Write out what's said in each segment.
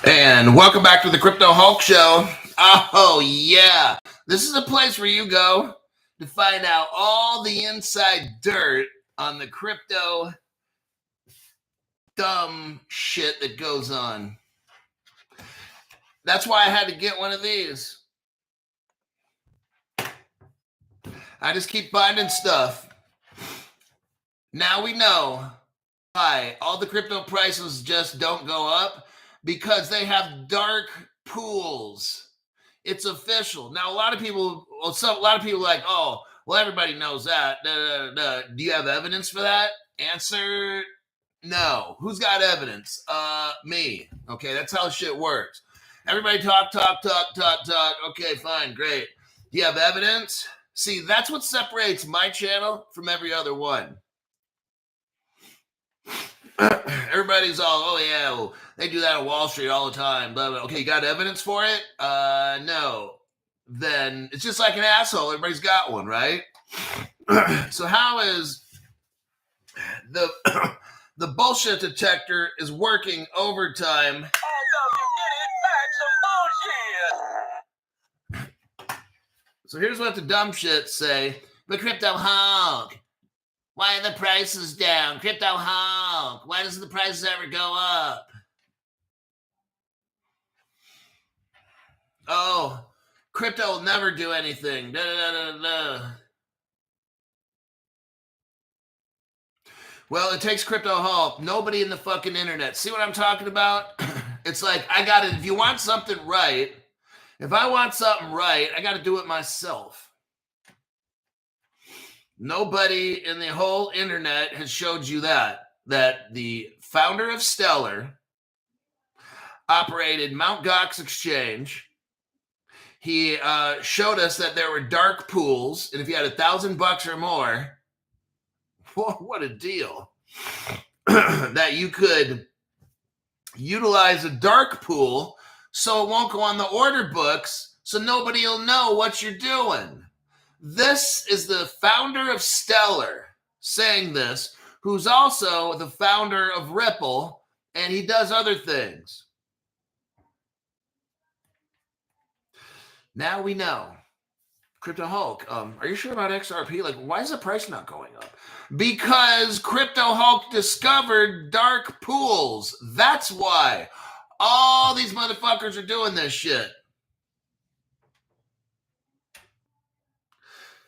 And welcome back to the Crypto Hulk Show. Oh, yeah. This is a place where you go to find out all the inside dirt on the crypto dumb shit that goes on. That's why I had to get one of these. I just keep finding stuff. Now we know why all the crypto prices just don't go up, because they have dark pools. It's official. Now, a lot of people are like, oh, well, everybody knows that. Do you have evidence for that? Answer, no. Who's got evidence? Me. Okay, that's how shit works. Everybody talk. Okay, fine, great. Do you have evidence? See, that's what separates my channel from every other one. Everybody's all, oh yeah, well, they do that on Wall Street all the time. Blah, blah. Okay, you got evidence for it? No. Then it's just like an asshole. Everybody's got one, right? So how is the the bullshit detector is working overtime? So here's what the dumb shits say. But Crypto Hulk, why are the prices down? Crypto Hulk, why doesn't the prices ever go up? Oh, crypto will never do anything. Well, it takes Crypto Hulk. Nobody in the fucking internet. See what I'm talking about? It's like, I got to, if you want something right, if I want something right, I got to do it myself. Nobody in the whole internet has showed you that the founder of Stellar operated Mt. Gox Exchange. He showed us that there were dark pools, and if you had $1,000 or more, what a deal, that you could utilize a dark pool so it won't go on the order books, so nobody will know what you're doing. This is the founder of Stellar saying this, who's also the founder of Ripple, and he does other things. Now we know. Crypto Hulk, are you sure about XRP? Like, why is the price not going up? Because Crypto Hulk discovered dark pools. That's why all these motherfuckers are doing this shit.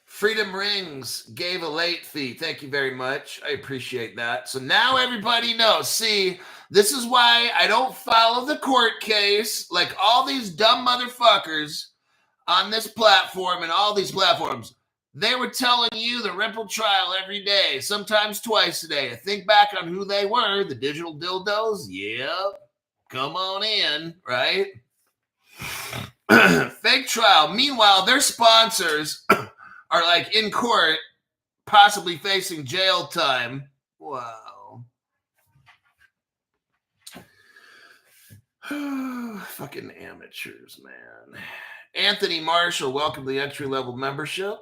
Freedom Rings gave a late fee. Thank you very much. I appreciate that. So now everybody knows. See, this is why I don't follow the court case like all these dumb motherfuckers on this platform and all these platforms. They were telling you the Ripple trial every day, sometimes twice a day. Think back on who they were, the digital dildos. Yep. Come on in, right? Fake trial. Meanwhile, their sponsors are like in court, possibly facing jail time. Wow. Fucking amateurs, man. Anthony Marshall, welcome to the entry-level membership.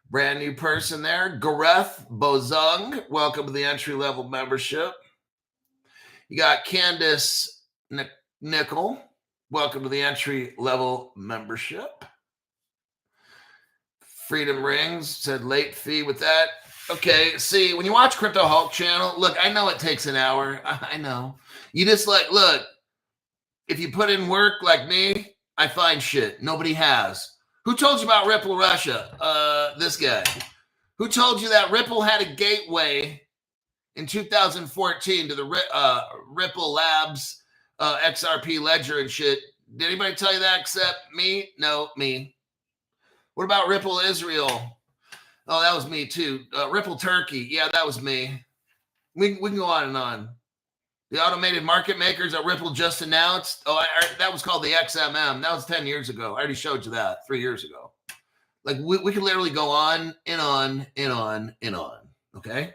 Brand new person there. Gareth Bozung, welcome to the entry-level membership. You got Candace Nickel, welcome to the entry-level membership. Freedom Rings said late fee with that. Okay, see, when you watch Crypto Hulk channel, look, I know it takes an hour. I know. You just like, look, if you put in work like me, I find shit. Nobody has. Who told you about Ripple Russia? This guy. Who told you that Ripple had a gateway in 2014 to the Ripple Labs XRP ledger and shit? Did anybody tell you that except me? No, me. What about Ripple Israel? Oh, that was me too. Ripple Turkey. Yeah, that was me. We can go on and on. The automated market makers that Ripple just announced. Oh, that was called the XMM. That was 10 years ago. I already showed you that 3 years ago. Like we can literally go on and on and on and on. Okay.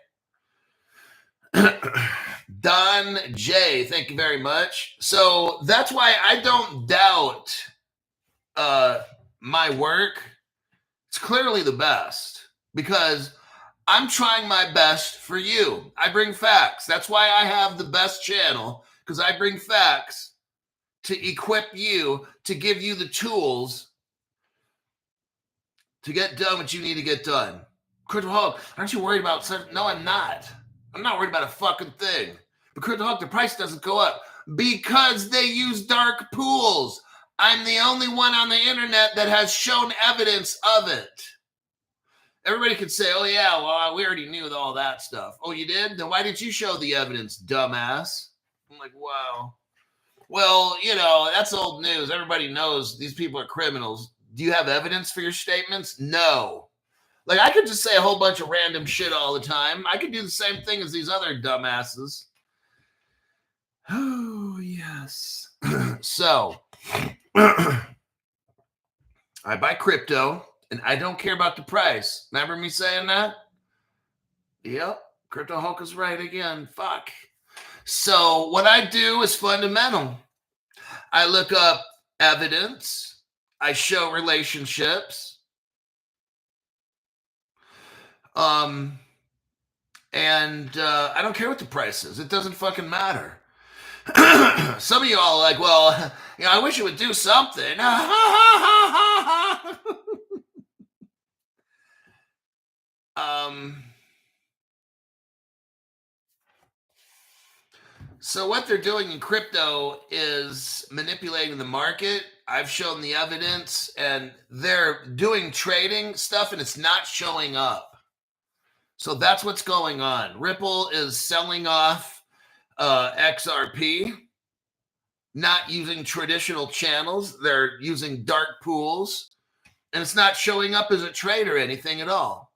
Don J, thank you very much. So that's why I don't doubt my work. It's clearly the best because I'm trying my best for you. I bring facts. That's why I have the best channel, because I bring facts to equip you, to give you the tools to get done what you need to get done. Cryptoholic, aren't you worried about something? No, I'm not. I'm not worried about a fucking thing. But Cryptoholic, the price doesn't go up because they use dark pools. I'm the only one on the internet that has shown evidence of it. Everybody could say, oh, yeah, well, we already knew all that stuff. Oh, you did? Then why didn't you show the evidence, dumbass? I'm like, wow. Well, you know, that's old news. Everybody knows these people are criminals. Do you have evidence for your statements? No. Like, I could just say a whole bunch of random shit all the time. I could do the same thing as these other dumbasses. Oh, yes. So, I buy crypto, and I don't care about the price. Remember me saying that? Yep. Crypto Hulk is right again. Fuck. So, what I do is fundamental. I look up evidence. I show relationships. And I don't care what the price is. It doesn't fucking matter. Some of you all are like, well, you know, I wish it would do something. So what they're doing in crypto is manipulating the market. I've shown the evidence, and they're doing trading stuff, and it's not showing up. So that's what's going on. Ripple is selling off XRP, not using traditional channels. They're using dark pools, and it's not showing up as a trade or anything at all.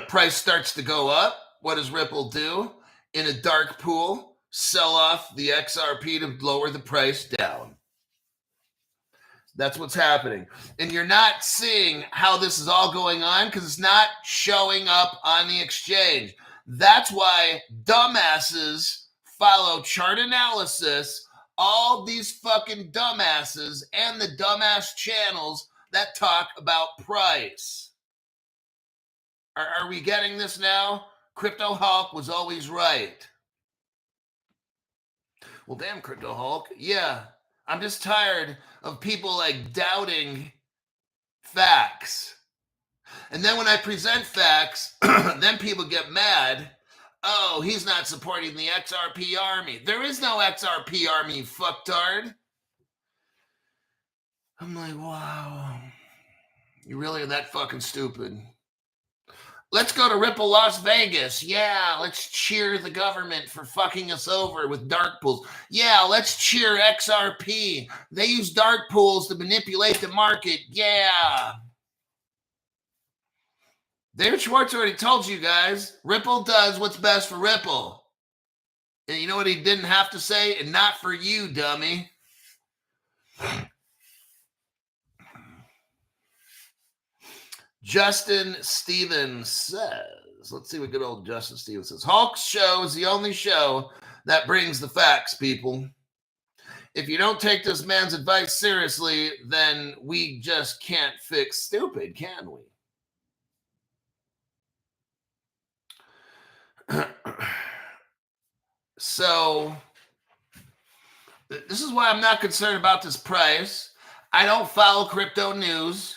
Price starts to go up. What does Ripple do? In a dark pool, sell off the XRP to lower the price down. That's what's happening. And you're not seeing how this is all going on because it's not showing up on the exchange. That's why dumbasses follow chart analysis, all these fucking dumbasses and the dumbass channels that talk about price. Are we getting this now? Crypto Hulk was always right. Well, damn, Crypto Hulk. Yeah, I'm just tired of people like doubting facts. And then when I present facts, then people get mad. Oh, he's not supporting the XRP army. There is no XRP army, fucktard. I'm like, wow. You really are that fucking stupid. Let's go to Ripple Las Vegas. Yeah, let's cheer the government for fucking us over with dark pools. Yeah, let's cheer XRP. They use dark pools to manipulate the market. Yeah. David Schwartz already told you guys, Ripple does what's best for Ripple. And you know what he didn't have to say? And not for you, dummy. Justin Stevens says, let's see what good old Justin Stevens says. Hulk's show is the only show that brings the facts, people. If you don't take this man's advice seriously, then we just can't fix stupid, can we? So this is why I'm not concerned about this price. I don't follow crypto news.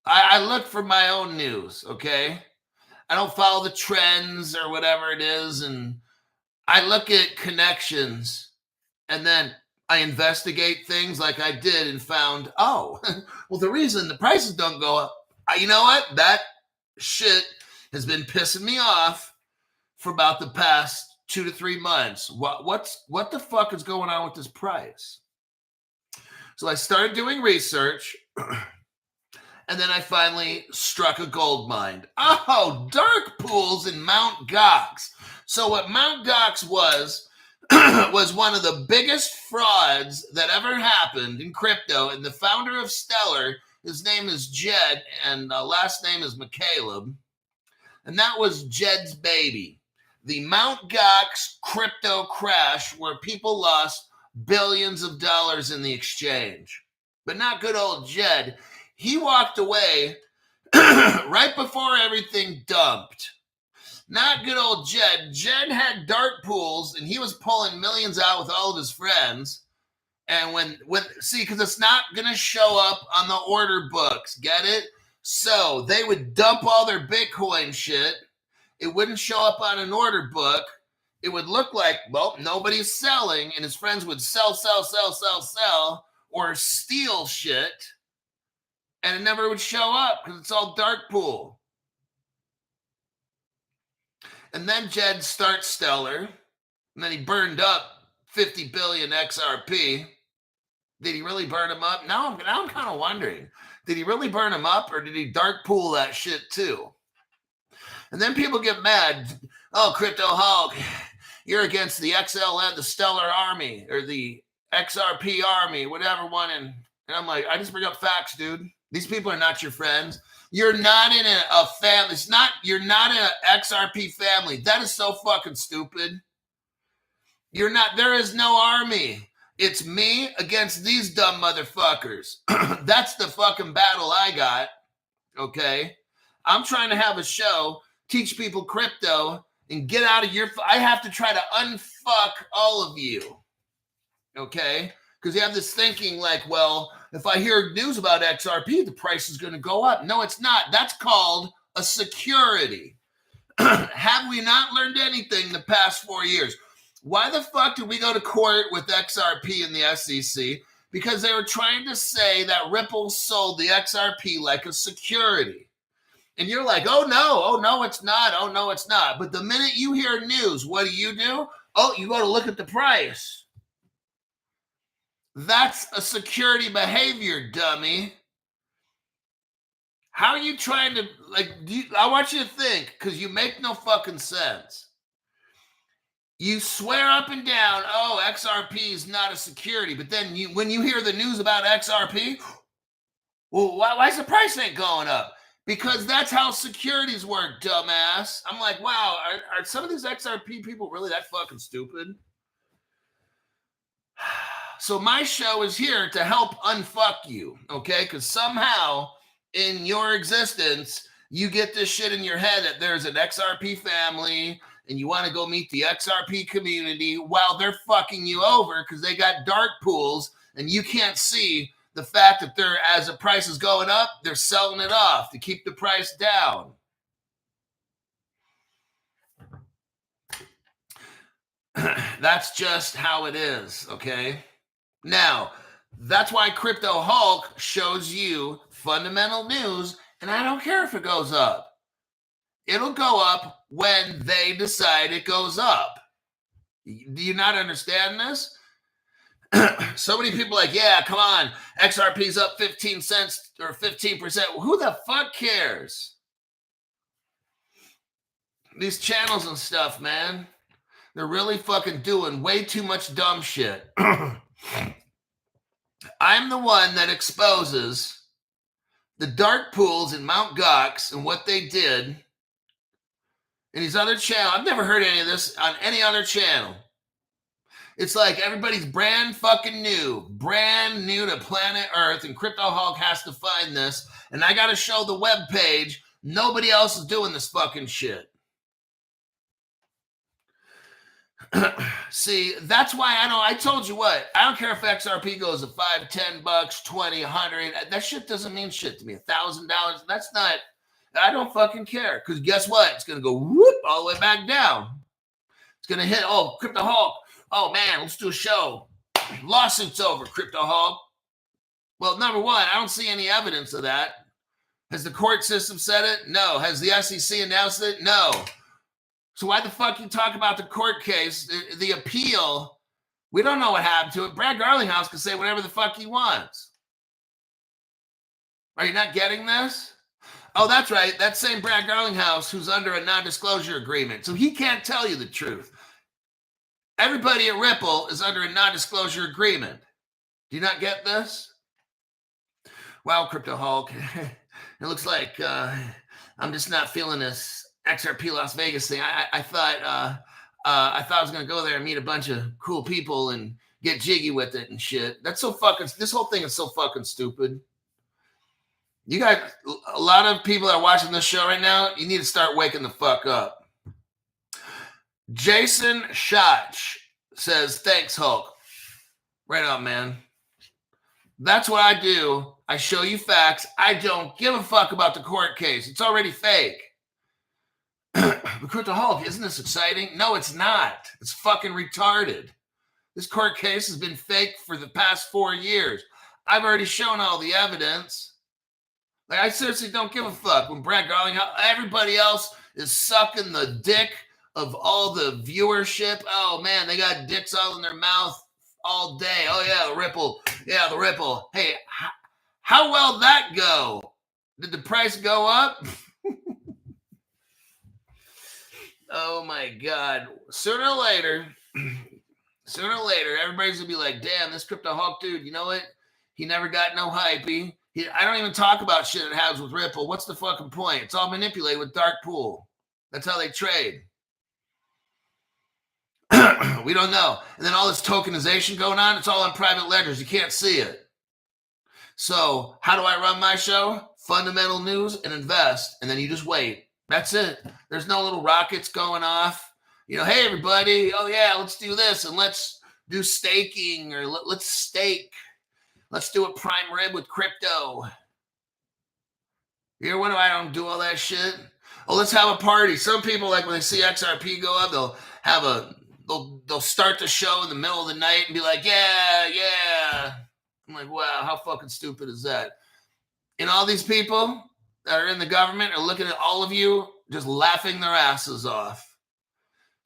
I look for my own news, okay? I don't follow the trends or whatever it is. And I look at connections, and then I investigate things like I did and found, oh, well, the reason the prices don't go up, you know what? That shit has been pissing me off for about the past 2 to 3 months. What the fuck is going on with this price? So I started doing research, and then I finally struck a gold mine. Oh, dark pools in Mt. Gox. So what Mt. Gox was one of the biggest frauds that ever happened in crypto. And the founder of Stellar, his name is Jed, and last name is McCaleb. And that was Jed's baby. The Mt. Gox crypto crash where people lost billions of dollars in the exchange. But not good old Jed. He walked away right before everything dumped. Not good old Jed. Jed had dart pools, and he was pulling millions out with all of his friends. And when see, because it's not going to show up on the order books. Get it? So they would dump all their Bitcoin shit. It wouldn't show up on an order book. It would look like, well, nobody's selling, and his friends would sell, or steal shit, and it never would show up because it's all dark pool. And then Jed starts Stellar, and then he burned up 50 billion XRP. Did he really burn him up? Now I'm kind of wondering, did he really burn him up, or did he dark pool that shit too? And then people get mad. Oh, Crypto Hulk, you're against the XLN, the Stellar Army, or the XRP Army, whatever one. And I'm like, I just bring up facts, dude. These people are not your friends. You're not in a family. You're not in an XRP family. That is so fucking stupid. You're not. There is no army. It's me against these dumb motherfuckers. That's the fucking battle I got. Okay? I'm trying to have a show, teach people crypto, and get out of your... I have to try to unfuck all of you. Okay? Because you have this thinking like, well, if I hear news about XRP, the price is going to go up. No, it's not. That's called a security. Have we not learned anything the past 4 years? Why the fuck did we go to court with XRP and the SEC? Because they were trying to say that Ripple sold the XRP like a security. And you're like, oh no, it's not. Oh no, it's not. But the minute you hear news, what do? Oh, you go to look at the price. That's a security behavior, dummy. How are you trying to, I want you to think, because you make no fucking sense. You swear up and down, oh, XRP is not a security. But then when you hear the news about XRP, well, why is the price ain't going up? Because that's how securities work, dumbass. I'm like, wow, are some of these XRP people really that fucking stupid? So my show is here to help unfuck you, okay? Because somehow in your existence, you get this shit in your head that there's an XRP family and you want to go meet the XRP community while they're fucking you over because they got dark pools and you can't see the fact that they're, as the price is going up, they're selling it off to keep the price down. That's just how it is, okay? Now, that's why Crypto Hulk shows you fundamental news, and I don't care if it goes up. It'll go up when they decide it goes up. Do you not understand this? So many people are like, yeah, come on, XRP's up 15 cents or 15%. Well, who the fuck cares? These channels and stuff, man, they're really fucking doing way too much dumb shit. I'm the one that exposes the dark pools in Mt. Gox and what they did in these other channels. I've never heard any of this on any other channel. It's like everybody's brand fucking new to planet Earth, and Crypto Hulk has to find this, and I got to show the web page. Nobody else is doing this fucking shit. See, that's why I told you what, I don't care if XRP goes to $5, $10, $20, $100. That shit doesn't mean shit to me. $1,000. That's not, I don't fucking care. Because guess what? It's going to go whoop all the way back down. It's going to hit, oh, Crypto Hulk. Oh, man, let's do a show. Lawsuit's over, Crypto Hulk. Well, number one, I don't see any evidence of that. Has the court system said it? No. Has the SEC announced it? No. So why the fuck you talk about the court case, the appeal? We don't know what happened to it. Brad Garlinghouse can say whatever the fuck he wants. Are you not getting this? Oh, that's right. That same Brad Garlinghouse who's under a non-disclosure agreement. So he can't tell you the truth. Everybody at Ripple is under a non-disclosure agreement. Do you not get this? Wow, Crypto Hulk. It looks like I'm just not feeling this XRP Las Vegas thing. I thought I was gonna go there and meet a bunch of cool people and get jiggy with it and shit. That's so fucking. This whole thing is so fucking stupid. You got a lot of people that are watching this show right now. You need to start waking the fuck up. Jason Schotch says, thanks, Hulk. Right on, man. That's what I do. I show you facts. I don't give a fuck about the court case. It's already fake. But the Hulk, isn't this exciting? No, it's not. It's fucking retarded. This court case has been fake for the past 4 years. I've already shown all the evidence. Like, I seriously don't give a fuck when Brad Garling, everybody else is sucking the dick of all the viewership. Oh, man, they got dicks all in their mouth all day. Oh, yeah, the Ripple. Yeah, the Ripple. Hey, how well that go? Did the price go up? Oh, my God. Sooner or later, everybody's going to be like, damn, this Crypto Hulk dude, you know what? He never got no hypey. I don't even talk about shit it has with Ripple. What's the fucking point? It's all manipulated with dark pool. That's how they trade. We don't know. And then all this tokenization going on, it's all on private ledgers. You can't see it. So how do I run my show? Fundamental news and invest. And then you just wait. That's it. There's no little rockets going off. You know, hey, everybody. Oh, yeah, let's do this. And let's do staking or let's stake. Let's do a prime rib with crypto. You know, I don't do all that shit. Oh, let's have a party. Some people, like when they see XRP go up, they'll start the show in the middle of the night and be like, yeah. I'm like, wow, how fucking stupid is that? And all these people that are in the government are looking at all of you just laughing their asses off.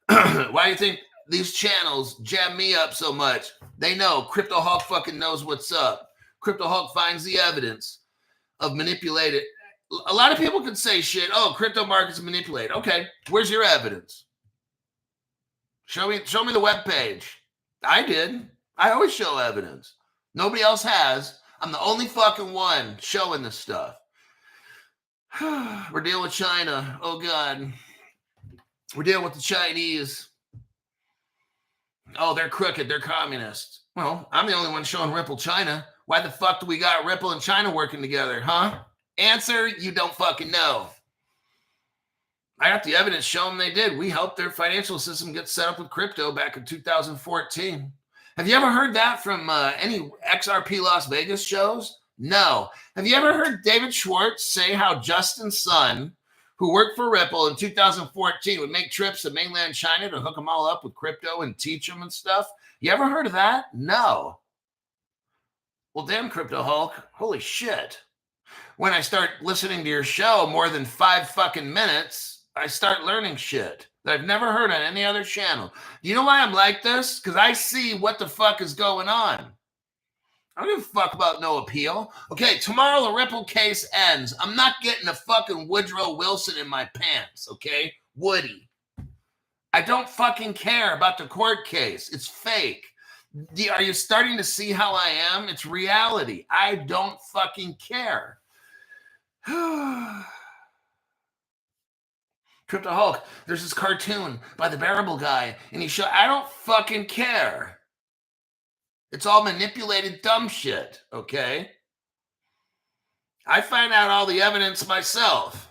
Why do you think these channels jam me up so much? They know Crypto Hulk fucking knows what's up. Crypto Hulk finds the evidence of manipulated. A lot of people can say shit. Oh, crypto markets manipulated. Okay, where's your evidence? Show me the webpage. I did. I always show evidence. Nobody else has. I'm the only fucking one showing this stuff. We're dealing with China. Oh, God. We're dealing with the Chinese. Oh, they're crooked. They're communists. Well, I'm the only one showing Ripple China. Why the fuck do we got Ripple and China working together, huh? Answer, you don't fucking know. I got the evidence showing they did. We helped their financial system get set up with crypto back in 2014. Have you ever heard that from any XRP Las Vegas shows? No. Have you ever heard David Schwartz say how Justin Sun, who worked for Ripple in 2014, would make trips to mainland China to hook them all up with crypto and teach them and stuff? You ever heard of that? No. Well, damn, Crypto Hulk. Holy shit. When I start listening to your show more than 5 fucking minutes, I start learning shit that I've never heard on any other channel. You know why I'm like this? Because I see what the fuck is going on. I don't give a fuck about no appeal. Okay, tomorrow the Ripple case ends. I'm not getting a fucking Woodrow Wilson in my pants, okay? Woody. I don't fucking care about the court case. It's fake. Are you starting to see how I am? It's reality. I don't fucking care. Crypto Hulk, there's this cartoon by the Bearable guy, and I don't fucking care. It's all manipulated dumb shit, okay? I find out all the evidence myself.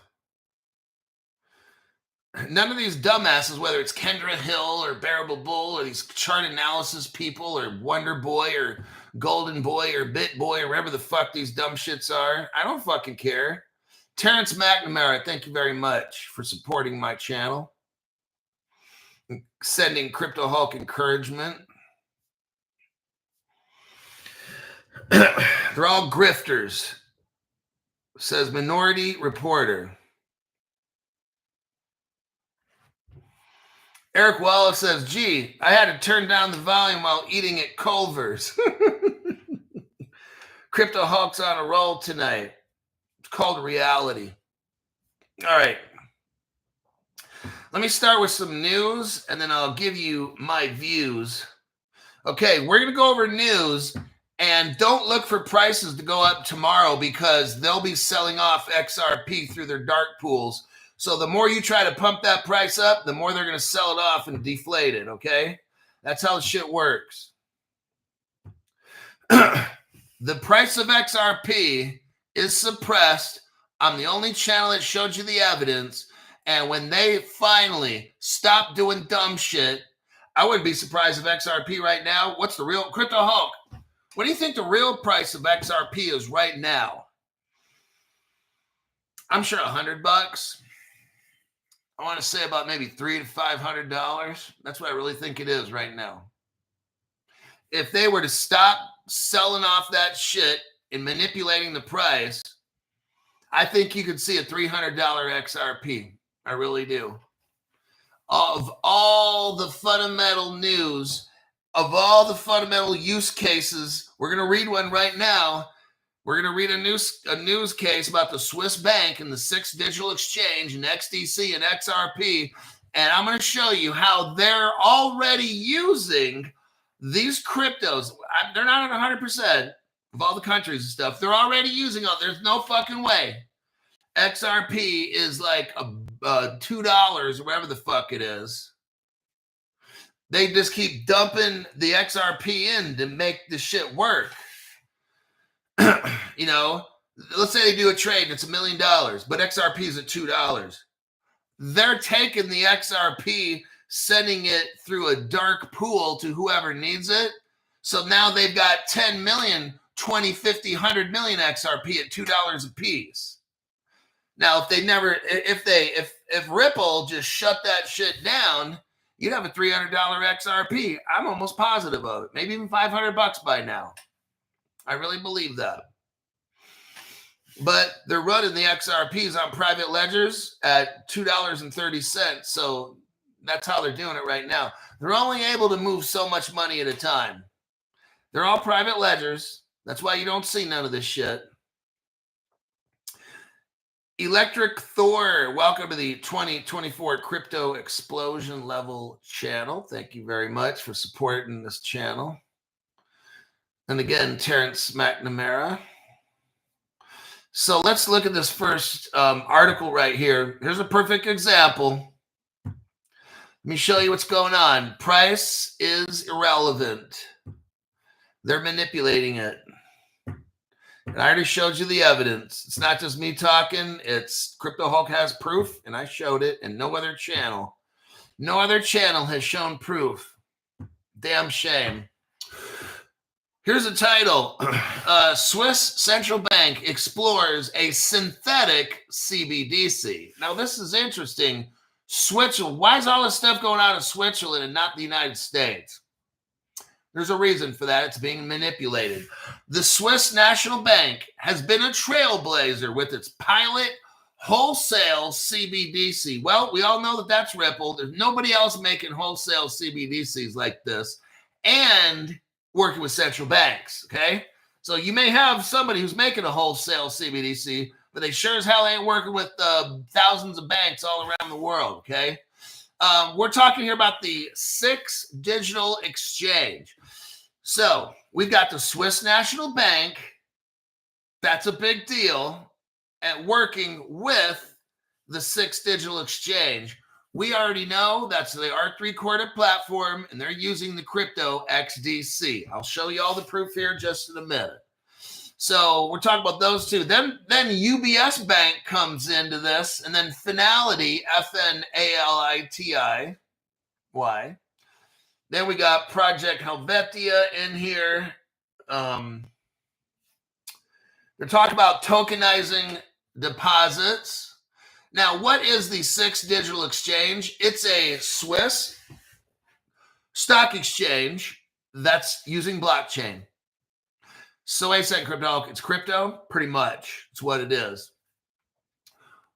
None of these dumbasses, whether it's Kendra Hill or Bearable Bull or these chart analysis people or Wonder Boy or Golden Boy or Bit Boy or whatever the fuck these dumb shits are, I don't fucking care. Terrence McNamara, thank you very much for supporting my channel. Sending Crypto Hulk encouragement. They're all grifters, says Minority Reporter. Eric Wallace says, gee, I had to turn down the volume while eating at Culver's. Crypto Hulk's on a roll tonight. It's called reality. All right. Let me start with some news, and then I'll give you my views. Okay, we're going to go over news, and don't look for prices to go up tomorrow because they'll be selling off XRP through their dark pools. So the more you try to pump that price up, the more they're going to sell it off and deflate it, okay? That's how the shit works. The price of XRP is suppressed. I'm the only channel that showed you the evidence, And when they finally stop doing dumb shit, I wouldn't be surprised if XRP right now, what's the real Crypto Hulk? What do you think the real price of XRP is right now? I'm sure $100. I want to say about maybe $300 to $500. That's what I really think it is right now. If they were to stop selling off that shit and manipulating the price, I think you could see a $300 XRP. I really do. Of all the fundamental news, of all the fundamental use cases, we're going to read one right now. We're going to read a news case about the Swiss bank and the 6 digital exchange and XDC and XRP. And I'm going to show you how they're already using these cryptos. They're not at 100% of all the countries and stuff. They're already using it. There's no fucking way. XRP is like $2 or whatever the fuck it is. They just keep dumping the XRP in to make the shit work. You know, let's say they do a trade and it's $1 million, but XRP is at $2. They're taking the XRP, sending it through a dark pool to whoever needs it. So now they've got 10 million, 20, 50, 100 million XRP at $2 a piece. Now, if Ripple just shut that shit down, you'd have a $300 XRP. I'm almost positive of it. Maybe even $500 by now. I really believe that. But they're running the XRPs on private ledgers at $2.30. So that's how they're doing it right now. They're only able to move so much money at a time. They're all private ledgers. That's why you don't see none of this shit. Electric Thor, welcome to the 2024 Crypto Explosion Level channel. Thank you very much for supporting this channel. And again, Terrence McNamara. So let's look at this first article right here. Here's a perfect example. Let me show you what's going on. Price is irrelevant. They're manipulating it. And I already showed you the evidence. It's not just me talking. It's Crypto Hulk has proof, and I showed it, and no other channel has shown proof. Damn shame. Here's a title. Swiss Central Bank explores a synthetic CBDC. Now, this is interesting. Switzerland. Why is all this stuff going on in Switzerland and not the United States? There's a reason for that. It's being manipulated. The Swiss National Bank has been a trailblazer with its pilot wholesale CBDC. Well, we all know that that's Ripple. There's nobody else making wholesale CBDCs like this and working with central banks, okay? So you may have somebody who's making a wholesale CBDC, but they sure as hell ain't working with thousands of banks all around the world, okay? We're talking here about the 6 digital exchange. So we've got the Swiss National Bank. That's a big deal. And working with the 6 digital exchange. We already know that's the R3 Quarter platform, and they're using the crypto XDC. I'll show you all the proof here just in a minute. So we're talking about those two. Then UBS Bank comes into this, and then Finality, FNALITI. Why? Then we got Project Helvetia in here. They're talking about tokenizing deposits. Now, what is the 6 digital exchange? It's a Swiss stock exchange that's using blockchain. So I said crypto, it's crypto? Pretty much. It's what it is.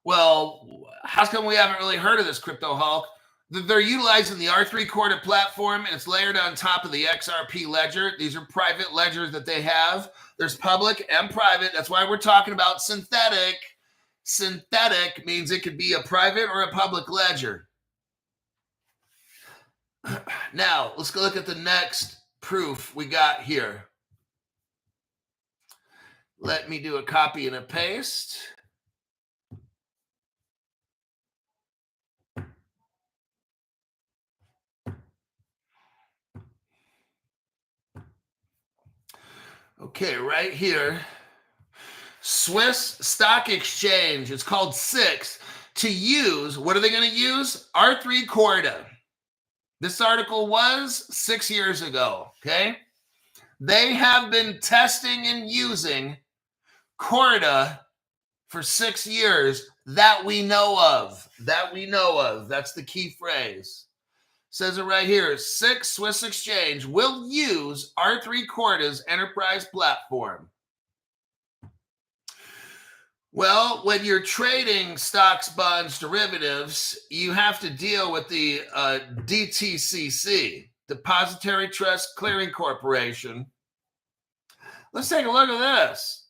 Well, how come we haven't really heard of this Crypto Hulk? They're utilizing the R3 Quarter platform, and it's layered on top of the XRP ledger. These are private ledgers that they have. There's public and private. That's why we're talking about synthetic. Synthetic means it could be a private or a public ledger. Now, let's go look at the next proof we got here. Let me do a copy and a paste. Okay, right here. Swiss Stock Exchange. It's called SIX. to use, what are they going to use? R3 Corda. This article was 6 years ago, okay? They have been testing and using Corda for 6 years that we know of. That we know of. That's the key phrase. Says it right here. Swiss Exchange will use R3 Corda's enterprise platform. Well, when you're trading stocks, bonds, derivatives, you have to deal with the DTCC, Depository Trust Clearing Corporation. Let's take a look at this.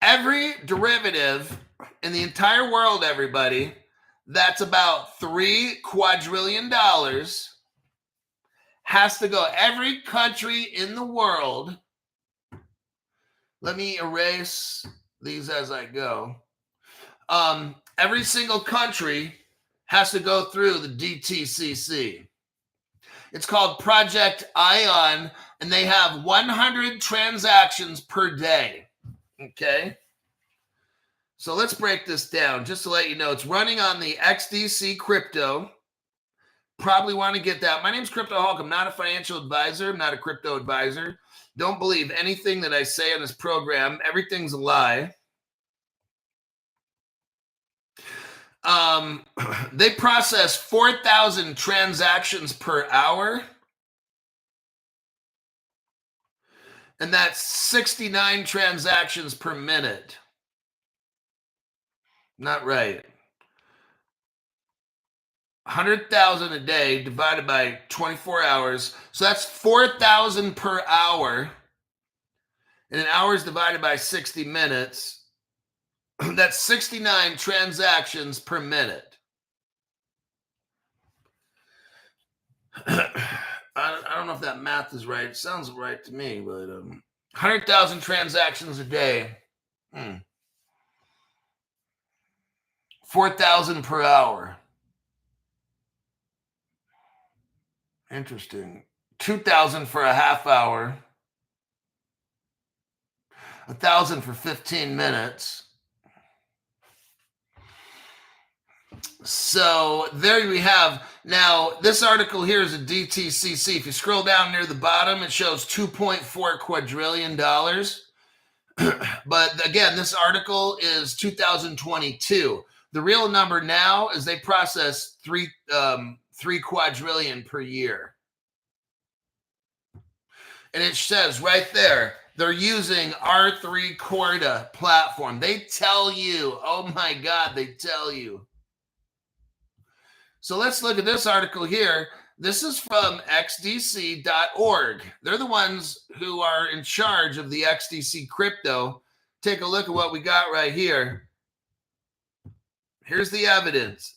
Every derivative in the entire world, everybody, that's about $3 quadrillion has to go. Every country in the world, let me erase these as I go. Every single country has to go through the DTCC. It's called Project Ion, and they have 100 transactions per day. Okay. So let's break this down just to let you know. It's running on the XDC crypto. Probably want to get that. My name's Crypto Hulk. I'm not a financial advisor. I'm not a crypto advisor. Don't believe anything that I say on this program. Everything's a lie. They process 4,000 transactions per hour. And that's 69 transactions per minute. Not right. 100,000 a day divided by 24 hours. So that's 4,000 per hour. And an hour is divided by 60 minutes. That's 69 transactions per minute. I don't know if that math is right. It sounds right to me, but 100,000 transactions a day. 4,000 per hour. Interesting. 2,000 for a half hour. 1,000 for 15 minutes. So there we have. Now, this article here is a DTCC. If you scroll down near the bottom, it shows $2.4 quadrillion. But again, this article is 2022. The real number now is they process 3 quadrillion per year. And it says right there, they're using R3 Corda platform. They tell you, oh my God, they tell you. So let's look at this article here. This is from xdc.org. They're the ones who are in charge of the XDC crypto. Take a look at what we got right here. Here's the evidence.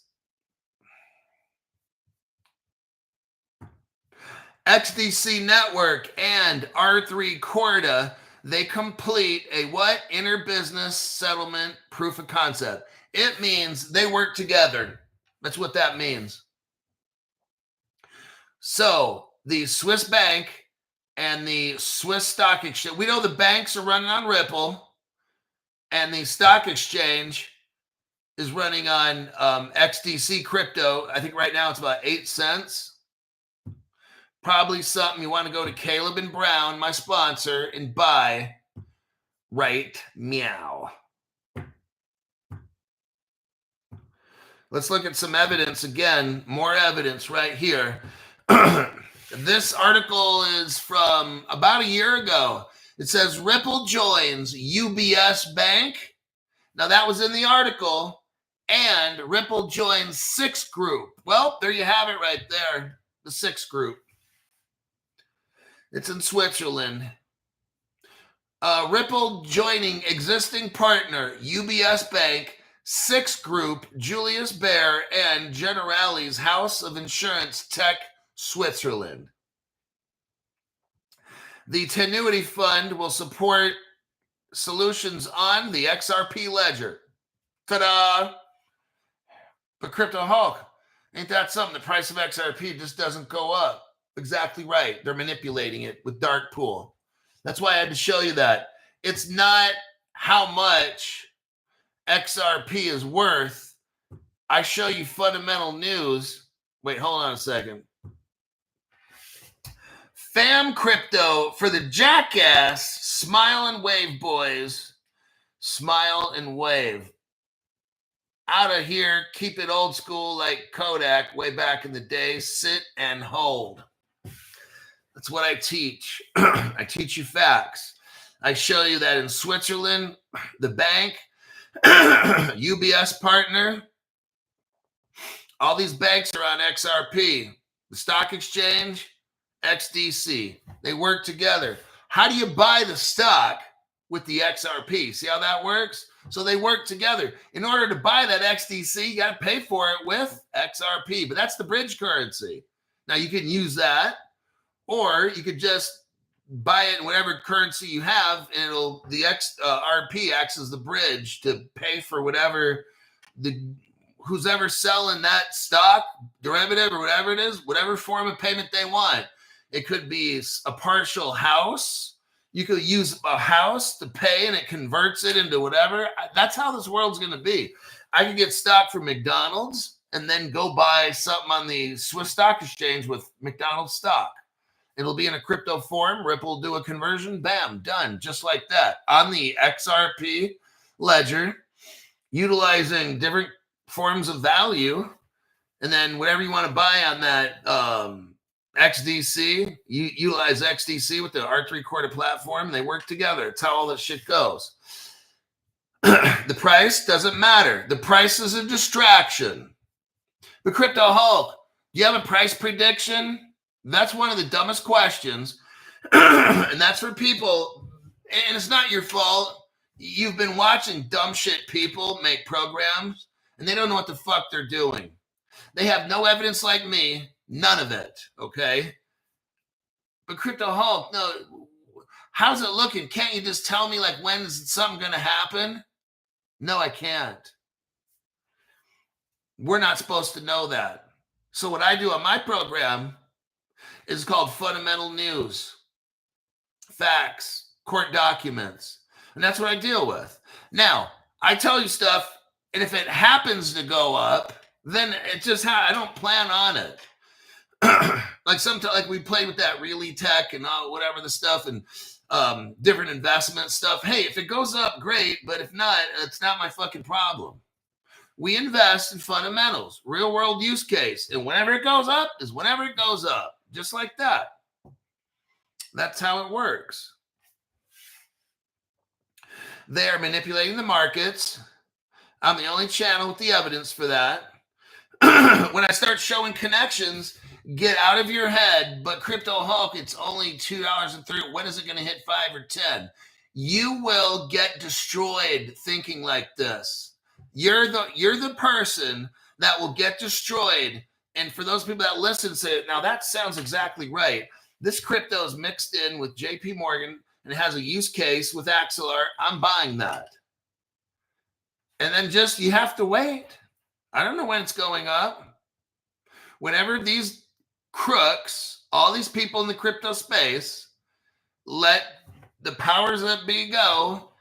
XDC Network and R3 Corda, they complete a what? Interbusiness settlement proof of concept. It means they work together. That's what that means. So the Swiss bank and the Swiss stock exchange, we know the banks are running on Ripple and the stock exchange is running on XDC crypto. I think right now it's about 8 cents. Probably something you want to go to Caleb and Brown, my sponsor, and buy right meow. Let's look at some evidence again. More evidence right here. This article is from about a year ago. It says Ripple joins UBS Bank. Now that was in the article. And Ripple joins Six Group. Well, there you have it right there. The Six Group. It's in Switzerland. Ripple joining existing partner UBS Bank, Six Group, Julius Baer, and Generali's House of Insurance Tech, Switzerland. The Tenuity Fund will support solutions on the XRP ledger. Ta-da! But Crypto Hulk, ain't that something? The price of XRP just doesn't go up. Exactly right. They're manipulating it with dark pool. That's why I had to show you that. It's not how much XRP is worth, I show you fundamental news. Wait, hold on a second. Fam crypto for the jackass. Smile and wave, boys. Smile and wave. Out of here. Keep it old school like Kodak way back in the day. Sit and hold. That's what I teach. I teach you facts. I show you that in Switzerland, the bank, UBS partner, all these banks are on XRP. The stock exchange, XDC. They work together. How do you buy the stock with the XRP? See how that works? So they work together. In order to buy that XDC, you got to pay for it with XRP. But that's the bridge currency. Now you can use that, or you could just buy it in whatever currency you have, and the XRP acts as the bridge to pay for whatever who's ever selling that stock, derivative, or whatever it is, whatever form of payment they want. It could be a partial house. You could use a house to pay, and it converts it into whatever. That's how this world's going to be. I could get stock from McDonald's and then go buy something on the Swiss stock exchange with McDonald's stock. It'll be in a crypto form. Ripple will do a conversion. Bam, done. Just like that. On the XRP ledger, utilizing different forms of value. And then whatever you want to buy on that XDC, you utilize XDC with the R3 platform. They work together. It's how all this shit goes. The price doesn't matter. The price is a distraction. The Crypto Hulk, do you have a price prediction? That's one of the dumbest questions. And that's for people, and it's not your fault. You've been watching dumb shit people make programs, and they don't know what the fuck they're doing. They have no evidence like me, none of it, okay? But Crypto Hulk, no, how's it looking? Can't you just tell me, like, when is something going to happen? No, I can't. We're not supposed to know that. So what I do on my program is called fundamental news, facts, court documents. And that's what I deal with. Now, I tell you stuff, and if it happens to go up, then it just I don't plan on it. Like sometimes, like we played with that Really Tech and all whatever the stuff and different investment stuff. Hey, if it goes up, great. But if not, it's not my fucking problem. We invest in fundamentals, real world use case. And whenever it goes up is whenever it goes up. Just like that. That's how it works. They are manipulating the markets. I'm the only channel with the evidence for that. When I start showing connections, get out of your head. But Crypto Hulk, it's only $2.03. When is it going to hit 5 or 10? You will get destroyed thinking like this. You're the person that will get destroyed. And for those people that listen, say, now that sounds exactly right. This crypto is mixed in with JP Morgan and it has a use case with Axelar. I'm buying that. And then just, you have to wait. I don't know when it's going up. Whenever these crooks, all these people in the crypto space, let the powers that be go,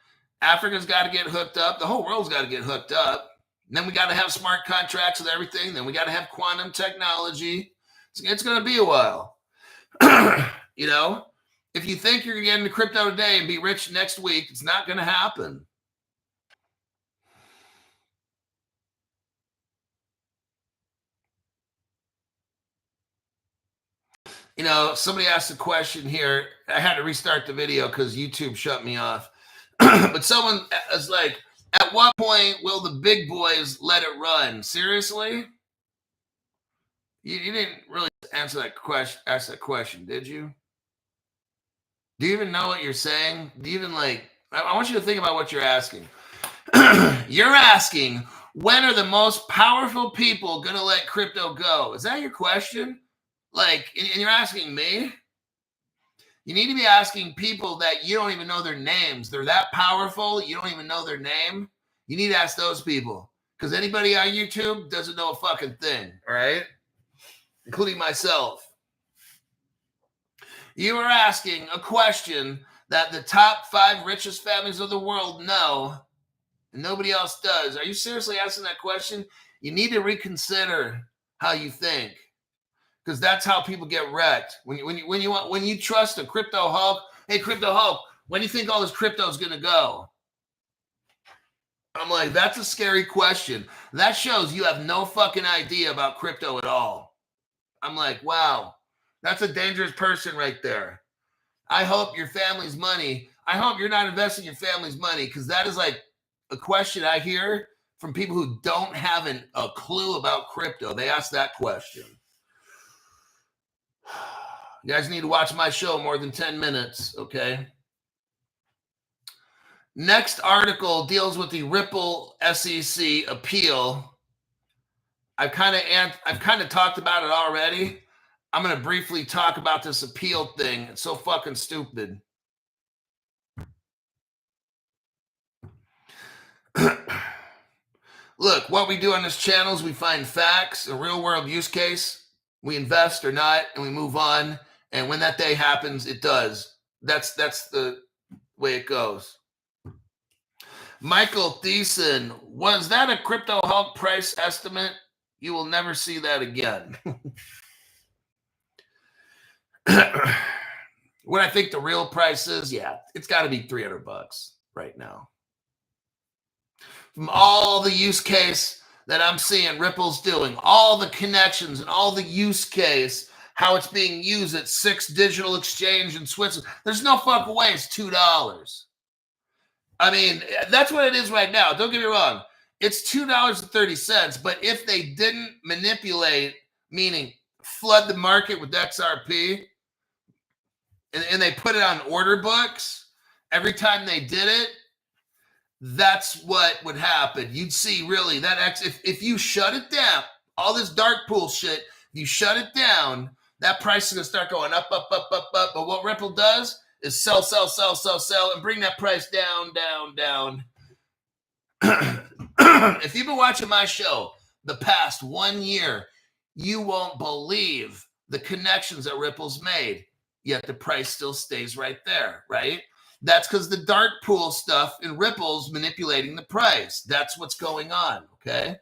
Africa's got to get hooked up. The whole world's got to get hooked up. And then we got to have smart contracts with everything. Then we got to have quantum technology. It's going to be a while. You know, if you think you're going to get into crypto today and be rich next week, it's not going to happen. You know, somebody asked a question here. I had to restart the video because YouTube shut me off. But someone is like, at what point will the big boys let it run? Seriously? You didn't really answer that question. Ask that question, did you? Do you even know what you're saying? Do you even like? I want you to think about what you're asking. You're asking, when are the most powerful people going to let crypto go? Is that your question? Like, and you're asking me? You need to be asking people that you don't even know their names. They're that powerful, you don't even know their name. You need to ask those people. Because anybody on YouTube doesn't know a fucking thing, all right? Including myself. You are asking a question that the top 5 richest families of the world know, and nobody else does. Are you seriously asking that question? You need to reconsider how you think, because that's how people get wrecked. When you trust a crypto Hulk, hey, crypto Hulk, when do you think all this crypto is going to go? I'm like, that's a scary question. That shows you have no fucking idea about crypto at all. I'm like, wow, that's a dangerous person right there. I hope your family's money, I hope you're not investing your family's money, because that is like a question I hear from people who don't have a clue about crypto. They ask that question. You guys need to watch my show more than 10 minutes, okay? Next article deals with the Ripple SEC appeal. I've kind of talked about it already. I'm going to briefly talk about this appeal thing. It's so fucking stupid. Look, what we do on this channel is we find facts, a real world use case. We invest or not, and we move on. And when that day happens, it does. That's the way it goes. Michael Thiessen, was that a crypto Hulk price estimate? You will never see that again. What I think the real price is, yeah, it's got to be $300 right now. From all the use case that I'm seeing Ripple's doing, all the connections and all the use case, how it's being used at 6 digital exchange in Switzerland, there's no fucking way it's $2. I mean, that's what it is right now. Don't get me wrong. It's $2.30. But if they didn't manipulate, meaning flood the market with XRP, and they put it on order books every time they did it, that's what would happen. You'd see really that if you shut it down, all this dark pool shit, if you shut it down, that price is going to start going up. But what Ripple does is sell, and bring that price down. If you've been watching my show the past 1 year, you won't believe the connections that Ripple's made, yet the price still stays right there, right? That's because the dark pool stuff in Ripple's manipulating the price. That's what's going on, okay?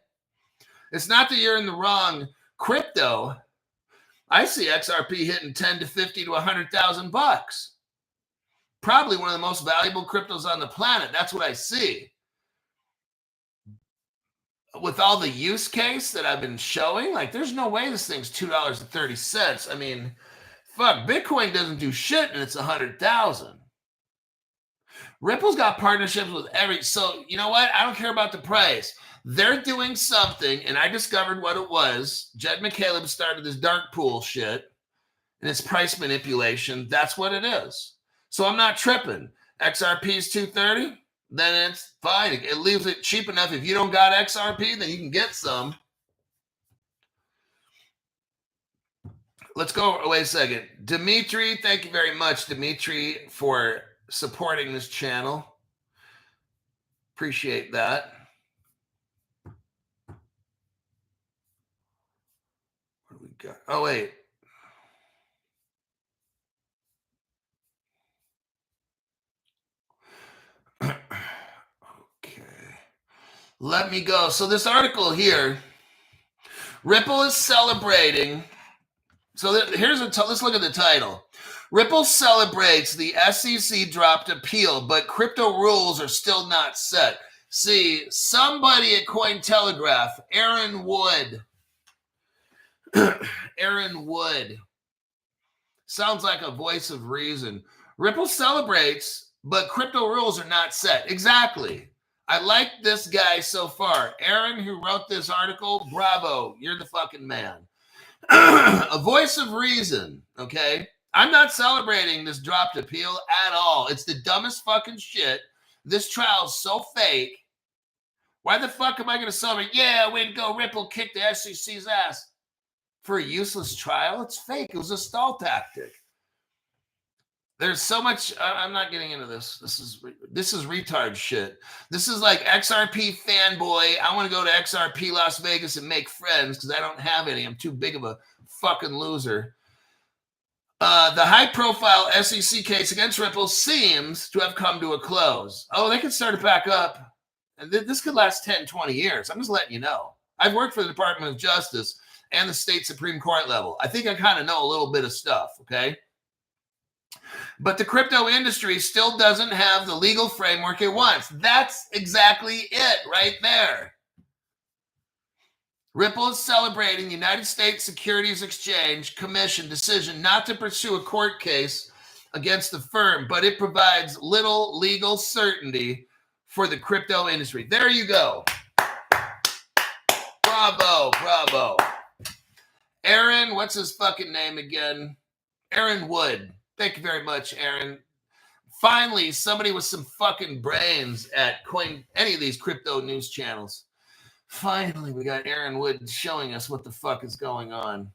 It's not that you're in the wrong crypto. I see XRP hitting 10 to 50 to 100,000 bucks. Probably one of the most valuable cryptos on the planet. That's what I see. With all the use case that I've been showing, like, there's no way this thing's $2.30. I mean, fuck, Bitcoin doesn't do shit and it's 100,000. Ripple's got partnerships with so you know what? I don't care about the price. They're doing something, and I discovered what it was. Jed McCaleb started this dark pool shit, and it's price manipulation. That's what it is. So I'm not tripping. XRP is $2.30, then it's fine. It leaves it cheap enough. If you don't got XRP, then you can get some. Let's go. Wait a second. Dimitri, thank you very much, Dimitri, for supporting this channel. Appreciate that. What do we got? Oh, wait. Okay. Let me go. So this article here, Ripple is celebrating. So let's look at the title. Ripple celebrates the SEC dropped appeal, but crypto rules are still not set. See, somebody at Cointelegraph, Aaron Wood, sounds like a voice of reason. Ripple celebrates, but crypto rules are not set. Exactly. I like this guy so far. Aaron, who wrote this article, bravo. You're the fucking man. A voice of reason, okay? I'm not celebrating this dropped appeal at all. It's the dumbest fucking shit. This trial's so fake. Why the fuck am I going to celebrate? Yeah, way to go. Ripple kicked the SEC's ass for a useless trial. It's fake. It was a stall tactic. There's so much. I'm not getting into this. This is retard shit. This is like XRP fanboy. I want to go to XRP Las Vegas and make friends because I don't have any. I'm too big of a fucking loser. The high-profile SEC case against Ripple seems to have come to a close. Oh, they can start it back up. And this could last 10, 20 years. I'm just letting you know. I've worked for the Department of Justice and the state Supreme Court level. I think I kind of know a little bit of stuff, okay? But the crypto industry still doesn't have the legal framework it wants. That's exactly it right there. Ripple is celebrating the United States Securities Exchange Commission decision not to pursue a court case against the firm, but it provides little legal certainty for the crypto industry. There you go. Bravo, bravo. Aaron, what's his fucking name again? Aaron Wood. Thank you very much, Aaron. Finally, somebody with some fucking brains at any of these crypto news channels. Finally, we got Aaron Wood showing us what the fuck is going on.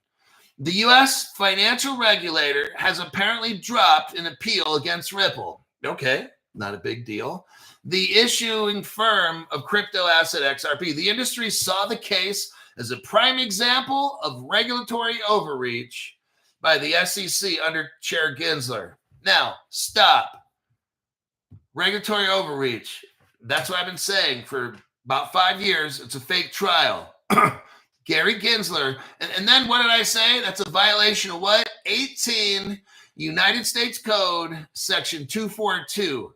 The U.S. financial regulator has apparently dropped an appeal against Ripple. Okay, not a big deal. The issuing firm of crypto asset XRP. The industry saw the case as a prime example of regulatory overreach by the SEC under Chair Gensler. Now, stop. Regulatory overreach. That's what I've been saying for about 5 years. It's a fake trial. Gary Gensler. And then what did I say? That's a violation of what? 18 United States Code, Section 242.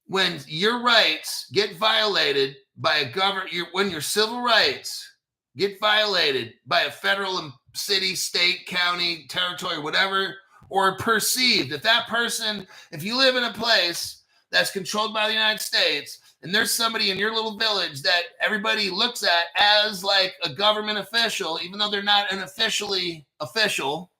When your rights get violated by a government, when your civil rights get violated by a federal, city, state, county, territory, whatever, or perceived, if you live in a place that's controlled by the United States, and there's somebody in your little village that everybody looks at as like a government official, even though they're not an officially official,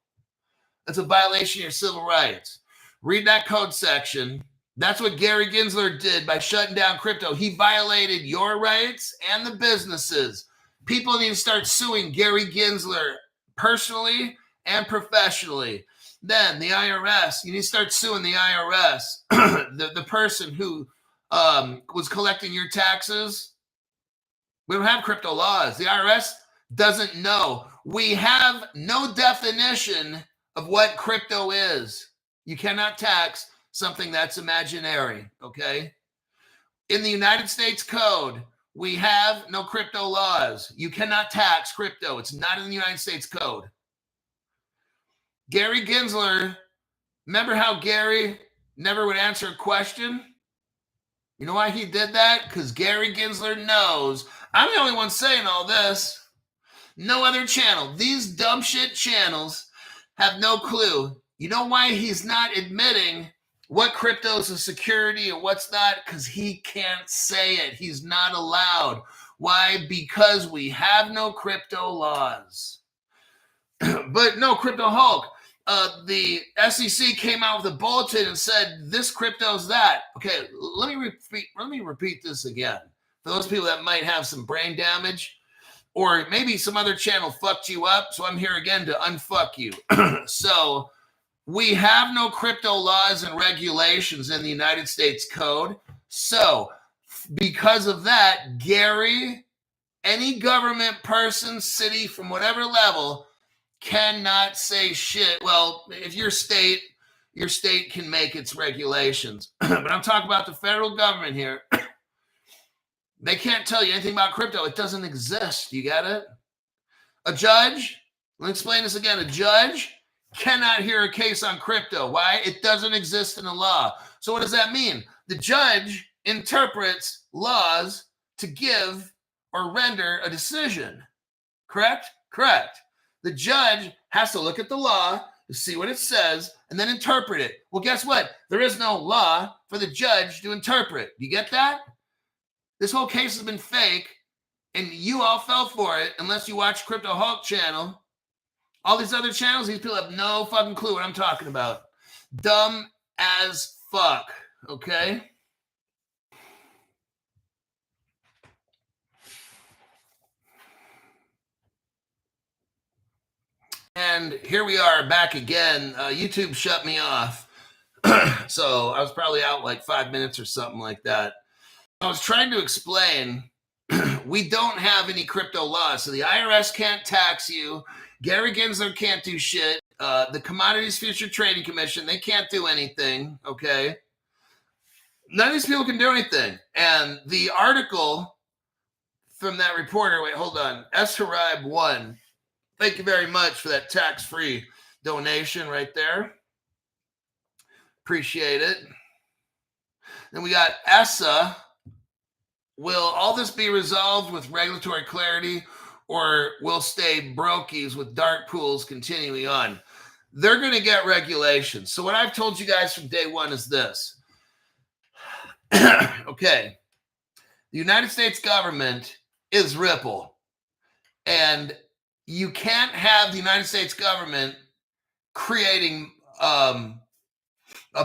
that's a violation of your civil rights. Read that code section. That's what Gary Gensler did by shutting down crypto. He violated your rights and the businesses. People need to start suing Gary Gensler personally and professionally. Then the IRS, you need to start suing the IRS, the person who was collecting your taxes. We don't have crypto laws. The IRS doesn't know. We have no definition of what crypto is. You cannot tax something that's imaginary, okay? In the United States Code, we have no crypto laws. You cannot tax crypto. It's not in the United States Code. Gary Gensler, remember how Gary never would answer a question? You know why he did that? Because Gary Gensler knows I'm the only one saying all this. No other channel. These dumb shit channels have no clue. You know why he's not admitting what crypto is a security and what's not? Because he can't say it. He's not allowed. Why? Because we have no crypto laws. But no, Crypto Hulk. The SEC came out with a bulletin and said this crypto's that. Okay, let me repeat this again for those people that might have some brain damage, or maybe some other channel fucked you up. So I'm here again to unfuck you. So we have no crypto laws and regulations in the United States Code. So because of that, Gary, any government person, city from whatever level, cannot say shit. Well, if your state can make its regulations. But I'm talking about the federal government here. They can't tell you anything about crypto. It doesn't exist. You get it? A judge, let me explain this again. A judge cannot hear a case on crypto. Why? It doesn't exist in the law. So what does that mean? The judge interprets laws to give or render a decision. Correct? Correct. The judge has to look at the law to see what it says and then interpret it. Well, guess what? There is no law for the judge to interpret. You get that? This whole case has been fake, and you all fell for it unless you watch Crypto Hulk channel. All these other channels, these people have no fucking clue what I'm talking about. Dumb as fuck, okay? And here we are back again. YouTube shut me off. So I was probably out like 5 minutes or something like that. I was trying to explain we don't have any crypto laws. So the IRS can't tax you. Gary Gensler can't do shit. The Commodities Future Trading Commission, they can't do anything, okay? None of these people can do anything. And the article from that reporter, wait, hold on. SHRIBE1, thank you very much for that tax-free donation right there. Appreciate it. Then we got ESSA. Will all this be resolved with regulatory clarity, or will stay brokies with dark pools continuing on? They're going to get regulations. So what I've told you guys from day one is this. Okay. The United States government is Ripple. And you can't have the United States government creating a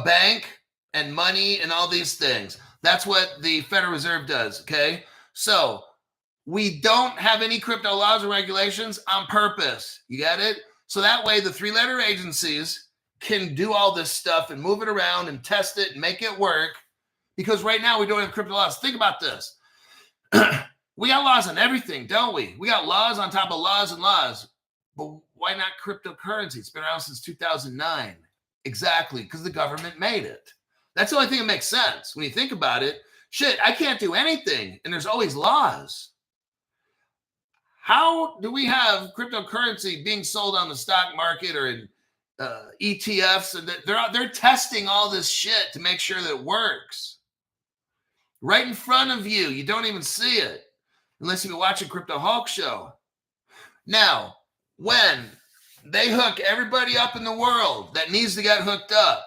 bank and money and all these things. That's what the Federal Reserve does, okay? So we don't have any crypto laws or regulations on purpose. You get it? So that way the three-letter agencies can do all this stuff and move it around and test it and make it work, because right now we don't have crypto laws. Think about this. We got laws on everything, don't we? We got laws on top of laws and laws. But why not cryptocurrency? It's been around since 2009. Exactly, because the government made it. That's the only thing that makes sense. When you think about it, shit, I can't do anything, and there's always laws. How do we have cryptocurrency being sold on the stock market or in ETFs? And they're testing all this shit to make sure that it works. Right in front of you. You don't even see it unless you watch a Crypto Hulk show. Now, when they hook everybody up in the world that needs to get hooked up,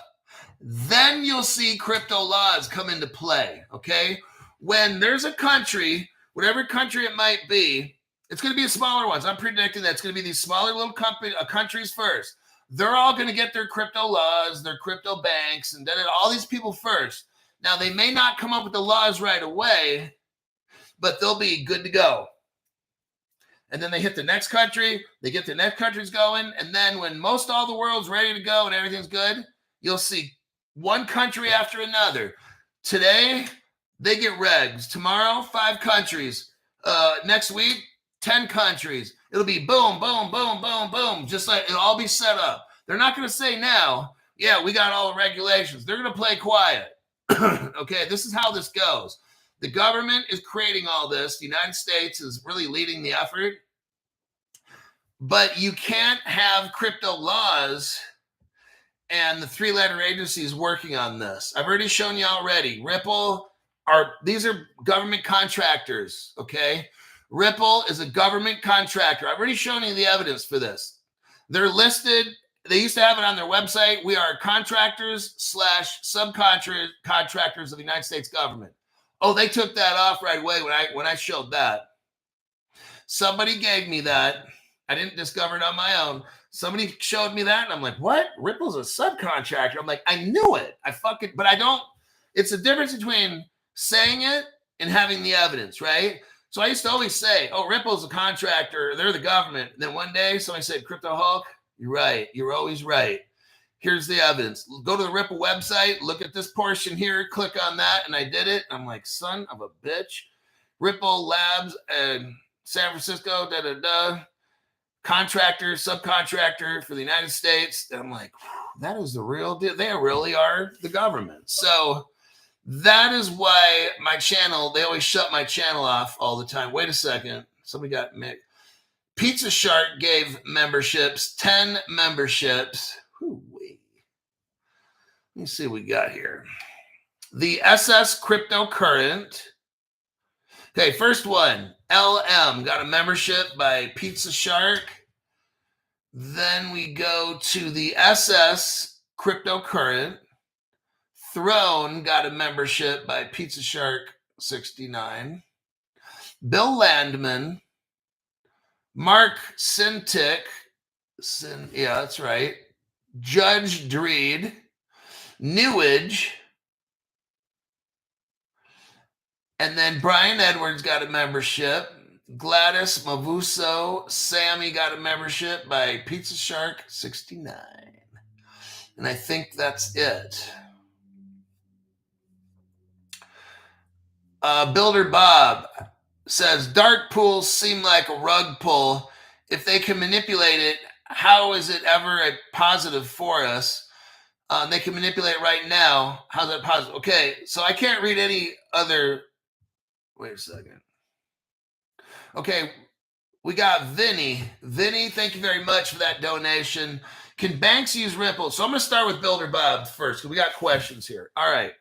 then you'll see crypto laws come into play, okay? When there's a country, whatever country it might be, it's going to be the smaller ones. I'm predicting that it's going to be these smaller little countries first. They're all going to get their crypto laws, their crypto banks, and then all these people first. Now, they may not come up with the laws right away, but they'll be good to go. And then they hit the next country, they get the next countries going, and then when most all the world's ready to go and everything's good, you'll see one country after another. Today, they get regs. Tomorrow, 5 countries. Next week, 10 countries. It'll be boom, boom, boom, boom, boom. Just like it'll all be set up. They're not going to say now, yeah, we got all the regulations. They're going to play quiet. Okay, this is how this goes. The government is creating all this. The United States is really leading the effort. But you can't have crypto laws and the three-letter agencies working on this. I've already shown you already. Ripple, these are government contractors, okay? Ripple is a government contractor. I've already shown you the evidence for this. They're listed. They used to have it on their website. We are contractors / subcontractors of the United States government. Oh, they took that off right away when I showed that. Somebody gave me that. I didn't discover it on my own. Somebody showed me that, and I'm like, what? Ripple's a subcontractor. I'm like, I knew it. But I don't. It's the difference between saying it and having the evidence, right? So I used to always say, oh, Ripple's a contractor. They're the government. And then one day somebody said, Crypto Hulk, you're right. You're always right. Here's the evidence. Go to the Ripple website, look at this portion here, click on that, and I did it. I'm like, son of a bitch. Ripple Labs and San Francisco, contractor, subcontractor for the United States. And I'm like, that is the real deal. They really are the government. So that is why my channel, they always shut my channel off all the time. Wait a second. Somebody got me. Pizza Shark gave memberships, 10 memberships. Let me see what we got here. The SS Cryptocurrent. Okay, first one. LM got a membership by Pizza Shark. Then we go to the SS Cryptocurrent. Throne got a membership by Pizza Shark 69. Bill Landman. Mark Sintic. Yeah, that's right. Judge Dreed. Newage. And then Brian Edwards got a membership. Gladys Mavuso. Sammy got a membership by Pizza Shark 69. And I think that's it. Builder Bob says, dark pools seem like a rug pull. If they can manipulate it, how is it ever a positive for us? They can manipulate it right now. How's that possible? Okay, so I can't read any other. Wait a second. Okay, we got Vinny. Vinny, thank you very much for that donation. Can banks use Ripple? So I'm going to start with Builder Bob first because we got questions here. All right.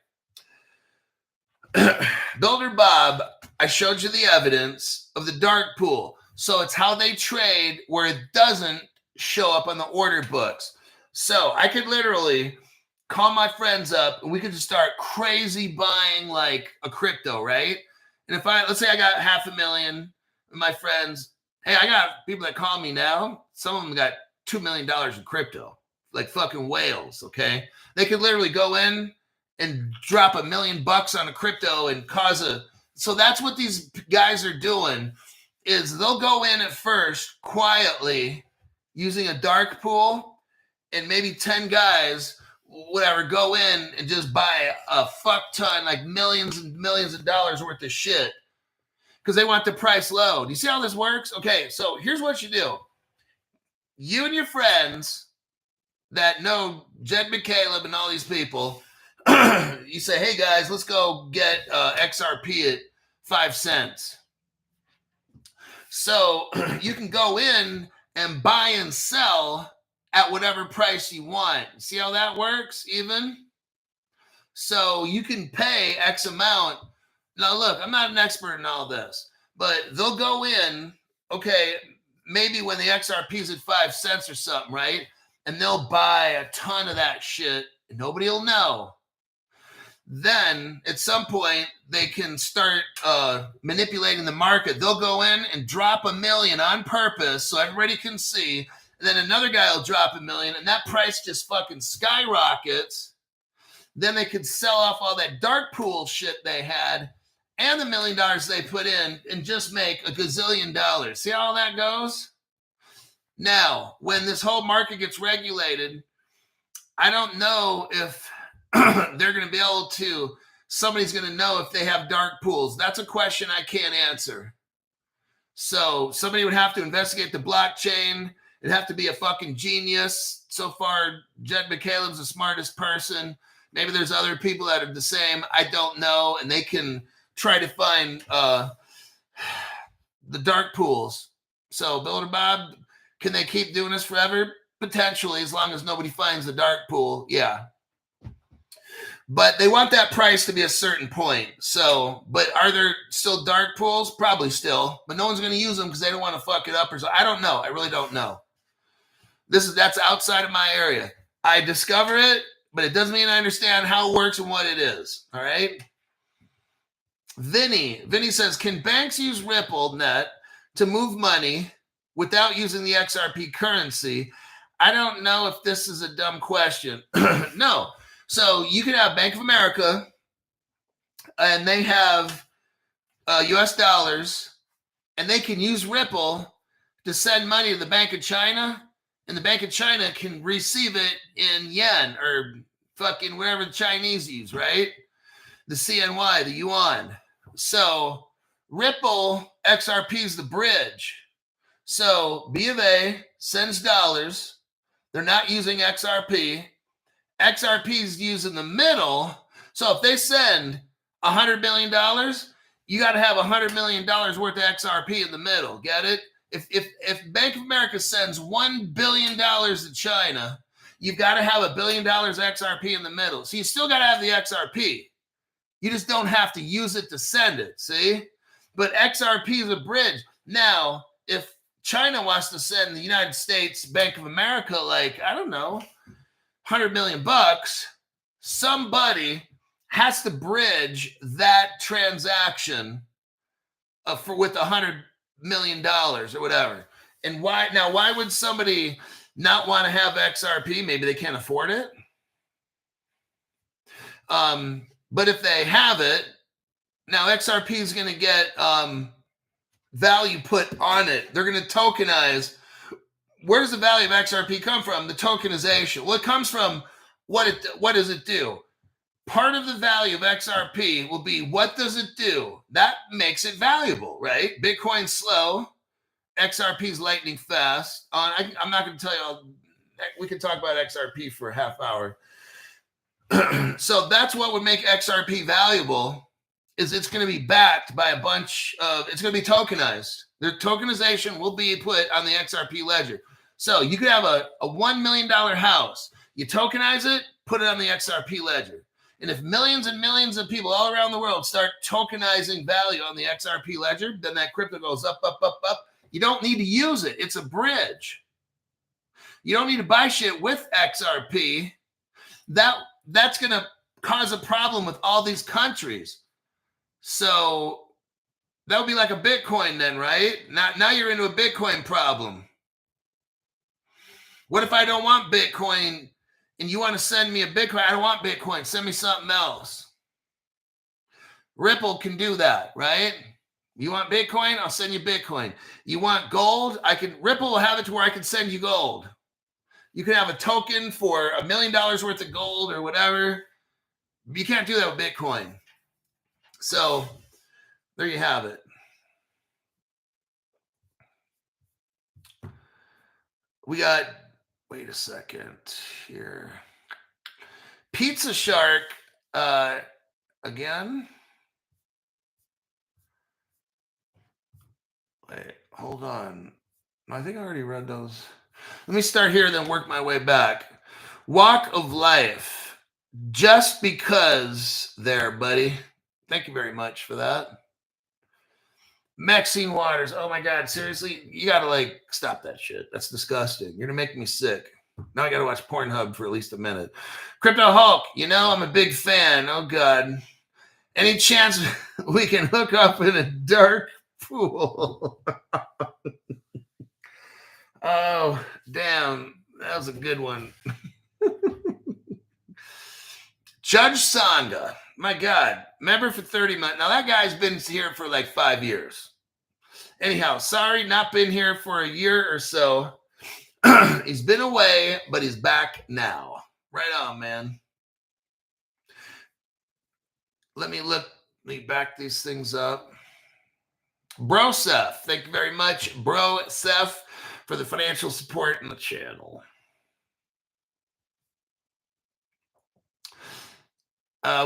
Builder Bob, I showed you the evidence of the dark pool. So it's how they trade where it doesn't show up on the order books. So I could literally call my friends up and we could just start crazy buying like a crypto, right? And if let's say I got 500,000 of my friends, hey, I got people that call me now. Some of them got $2 million in crypto, like fucking whales, okay? They could literally go in and drop $1 million on a crypto and so that's what these guys are doing is they'll go in at first quietly using a dark pool and maybe 10 guys, whatever, go in and just buy a fuck ton, like millions and millions of dollars worth of shit because they want the price low. Do you see how this works? Okay, so here's what you do. You and your friends that know Jed McCaleb and all these people, you say, hey guys, let's go get XRP at 5 cents. So you can go in and buy and sell at whatever price you want. See how that works even? So you can pay X amount. Now look, I'm not an expert in all this, but they'll go in, okay, maybe when the XRP is at 5 cents or something, right? And they'll buy a ton of that shit and nobody will know. Then at some point they can start manipulating the market. They'll go in and drop $1 million on purpose so everybody can see. And then another guy will drop $1 million and that price just fucking skyrockets. Then they could sell off all that dark pool shit they had and the $1 million they put in and just make $1 gazillion. See how that goes? Now, when this whole market gets regulated, I don't know if they're going to be able to, somebody's going to know if they have dark pools. That's a question I can't answer. So somebody would have to investigate the blockchain. It'd have to be a fucking genius. So far, Jed McCaleb's the smartest person. Maybe there's other people that are the same. I don't know. And they can try to find the dark pools. So Builder Bob, can they keep doing this forever? Potentially, as long as nobody finds the dark pool. Yeah. But they want that price to be a certain point. So, but are there still dark pools? Probably still. But no one's going to use them because they don't want to fuck it up or so. I don't know. I really don't know. That's outside of my area. I discover it, but it doesn't mean I understand how it works and what it is. All right. Vinny says, can banks use RippleNet to move money without using the XRP currency? I don't know if this is a dumb question. No. So you can have Bank of America and they have US dollars and they can use Ripple to send money to the Bank of China and the Bank of China can receive it in yen or fucking whatever the Chinese use, right? The CNY, the yuan. So Ripple XRP is the bridge. So B of A sends dollars. They're not using XRP. XRP is used in the middle. So if they send $100 million, you got to have $100 million worth of XRP in the middle. Get it? If Bank of America sends $1 billion to China, you've got to have $1 billion XRP in the middle. So you still got to have the XRP. You just don't have to use it to send it. See? But XRP is a bridge. Now, if China wants to send the United States Bank of America, like, I don't know, $100 million, somebody has to bridge that transaction with $100 million or whatever. And why would somebody not want to have XRP? Maybe they can't afford it. But if they have it, now XRP is going to get value put on it. They're going to tokenize. Where does the value of XRP come from? The tokenization. Well, it comes from what does it do? Part of the value of XRP will be what does it do? That makes it valuable, right? Bitcoin's slow. XRP is lightning fast. I'm not going to tell you. We can talk about XRP for a half hour. So that's what would make XRP valuable, is it's going to be backed by a bunch of, it's going to be tokenized. The tokenization will be put on the XRP ledger. So you could have a $1 million house. You tokenize it, put it on the XRP ledger. And if millions and millions of people all around the world start tokenizing value on the XRP ledger, then that crypto goes up, up, up, up. You don't need to use it. It's a bridge. You don't need to buy shit with XRP. That's going to cause a problem with all these countries. So that would be like a Bitcoin then, right? Now you're into a Bitcoin problem. What if I don't want Bitcoin and you want to send me a Bitcoin? I don't want Bitcoin. Send me something else. Ripple can do that, right? You want Bitcoin? I'll send you Bitcoin. You want gold? Ripple will have it to where I can send you gold. You can have a token for $1 million worth of gold or whatever. You can't do that with Bitcoin. So there you have it. We got, wait a second here. Pizza Shark again. Wait, hold on. I think I already read those. Let me start here and then work my way back. Walk of Life. Just because there, buddy. Thank you very much for that. Maxine Waters. Oh my God, seriously? You got to stop that shit. That's disgusting. You're going to make me sick. Now I got to watch Pornhub for at least a minute. Crypto Hulk. I'm a big fan. Oh God. Any chance we can hook up in a dark pool? Oh, damn. That was a good one. Judge Sangha. My God. Member for 30 months. Now, that guy's been here for 5 years. Anyhow, sorry, not been here for a year or so. He's been away, but he's back now. Right on, man. Let me back these things up. Broseph, thank you very much, Broseph, for the financial support in the channel.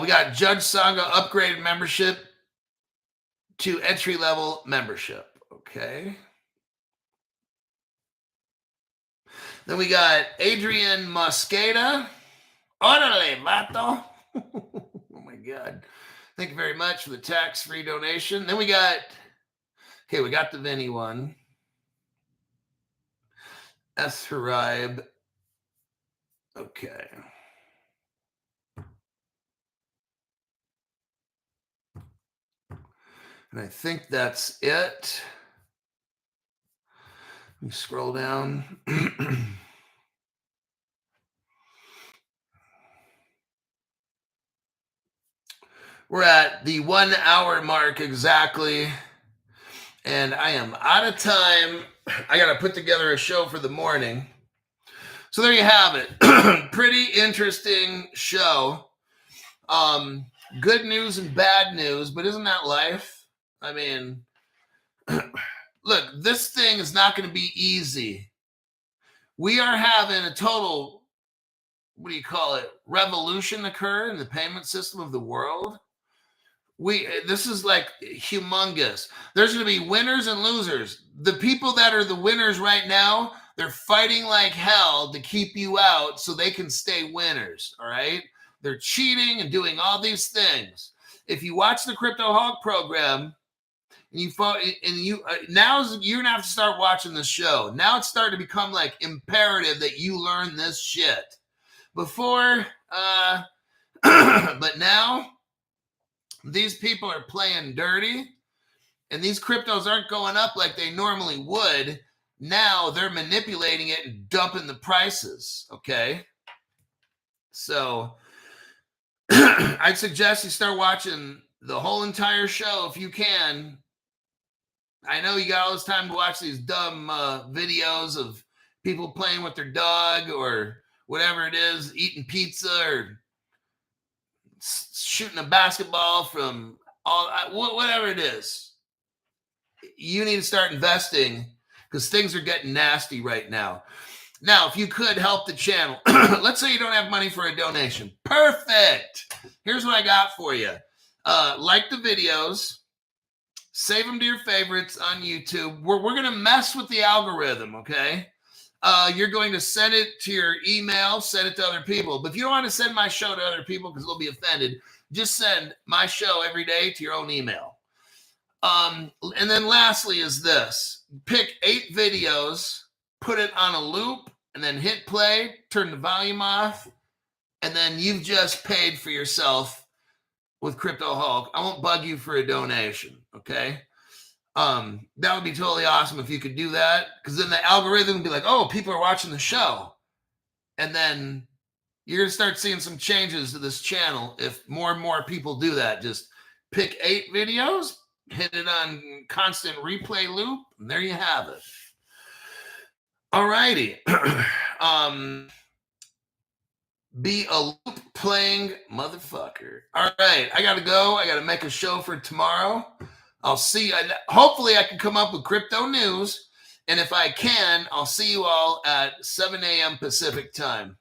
We got Judge Sangha upgraded membership to entry-level membership. Okay. Then we got Adrian Mosqueda. Orale, vato. Oh my God. Thank you very much for the tax-free donation. Then we got the Vinny one. Esharib. Okay. And I think that's it. Let me scroll down. We're at the 1 hour mark exactly. And I am out of time. I got to put together a show for the morning. So there you have it. Pretty interesting show. Good news and bad news, but isn't that life? I mean, look, this thing is not going to be easy. We are having a total, revolution occur in the payment system of the world. This is humongous. There's going to be winners and losers. The people that are the winners right now, they're fighting like hell to keep you out so they can stay winners. All right. They're cheating and doing all these things. If you watch the Crypto Hawk program and now you're going to have to start watching the show. Now it's starting to become imperative that you learn this shit. Before, but now, these people are playing dirty, and these cryptos aren't going up like they normally would. Now they're manipulating it and dumping the prices, okay? So I'd suggest you start watching the whole entire show if you can. I know you got all this time to watch these dumb videos of people playing with their dog or whatever it is, eating pizza or shooting a basketball from whatever it is. You need to start investing because things are getting nasty right now. Now, if you could help the channel, let's say you don't have money for a donation. Perfect. Here's what I got for you. Like the videos, save them to your favorites on YouTube. We're going to mess with the algorithm, okay? You're going to send it to your email, send it to other people. But if you don't want to send my show to other people because they'll be offended, just send my show every day to your own email. And then lastly is this. Pick 8 videos, put it on a loop, and then hit play, turn the volume off, and then you've just paid for yourself with Crypto Hulk. I won't bug you for a donation, okay? That would be totally awesome if you could do that, because then the algorithm would be like, oh, people are watching the show. And then you're going to start seeing some changes to this channel if more and more people do that. Just pick 8 videos, hit it on constant replay loop, and there you have it. All righty. Be a loop playing motherfucker. All right. I got to go. I got to make a show for tomorrow. I'll see. Hopefully I can come up with crypto news. And if I can, I'll see you all at 7 a.m. Pacific time.